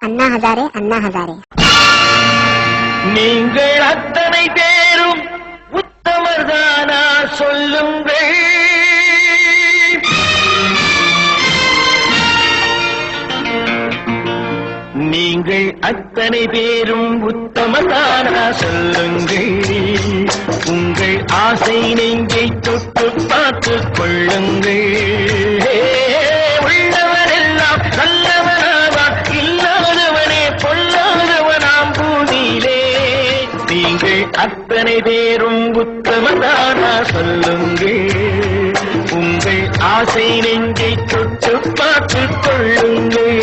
அண்ணா ஹசாரே, அண்ணா ஹசாரே. நீங்கள் அத்தனை பேரும் உத்தமர்தானா சொல்லுங்கள். நீங்கள் அத்தனை பேரும் உத்தமதானா சொல்லுங்கள். உங்கள் ஆசை நெஞ்சை தொட்டு பார்த்துக் கொள்ளுங்கள். உள்ளவரெல்லாம் நல்லவனாவான், இல்லாதவனே பொல்லாதவனாம் பூமியிலே. நீங்கள் அத்தனை பேரும் உத்தமதானா சொல்லுங்கள். உங்கள் ஆசை நெஞ்சை தொட்டு பார்த்துக் கொள்ளுங்கள்.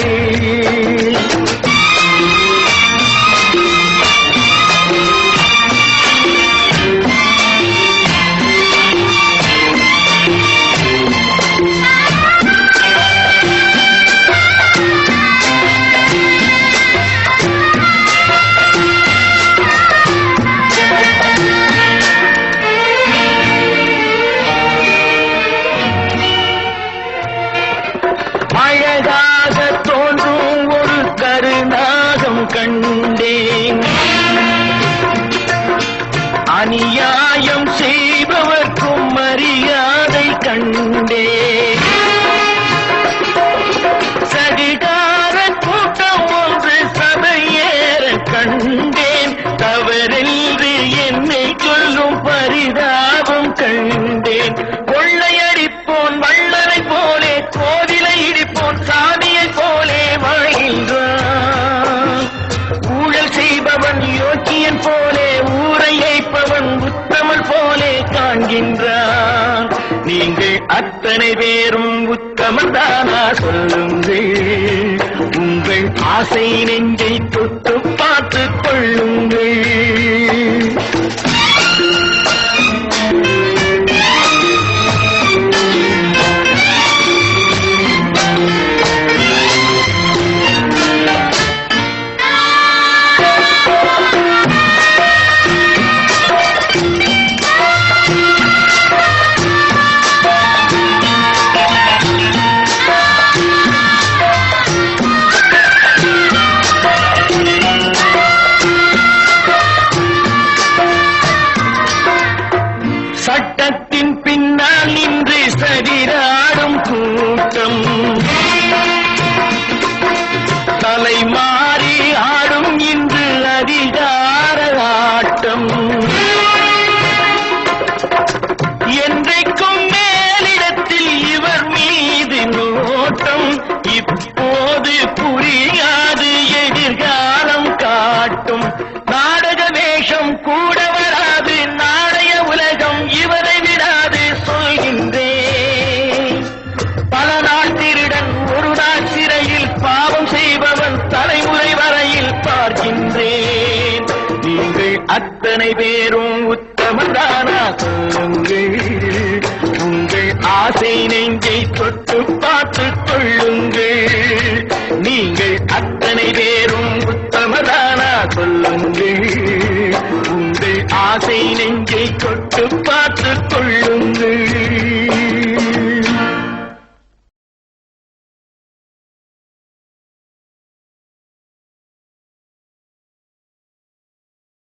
அழகாக தோன்றும் ஒரு கருநாகம் கண்டேன். அநியாயம் செய்பவர்க்கும் மரியாதை கண்டேன். சதிகார கூட்டம் ஒன்று சபையேற கண்டேன். தவறென்று என்னை சொல்லும் பரிதாபம் கண்டேன். கொள்ளையடிப்போன் வள்ளலை போலே, கோவிலை இடிப்போன் சாமியை போலே வாழ்கின்றான். ஊழல் செய்பவன் யோக்கியன் போலே, ஊரை ஏய்ப்பவன் உத்தமன் போலே காண்கின்றான். நீங்கள் அத்தனை பேரும் உத்தமன் தானா சொல்லுங்கள். உங்கள் ஆசை நெஞ்சை தொட்டு பார்த்துக் கொள்ளுங்கள். சட்டத்தின் பின்னால் நின்று சதிராடும் கூட்டம், தலைமாறி ஆடும் இன்று அதிகார ஆட்டம். என்றைக்கும் மேலிடத்தில் இவர் மீது நோட்டம். இப்போது புரியாது, எதிர்காலம் காட்டும். நாடக வேஷம் கூட வராது, நாணய உலகம் இவரை விடாது சொல்கின்றேன். பல நாள் திருடன் ஒரு நாள் சிறையில், பாவம் செய்பவன் தலைமுறை வரையில் பார்க்கின்றேன். நீங்கள் அத்தனை பேரும் உத்தமதானா சொல்லுங்கள்.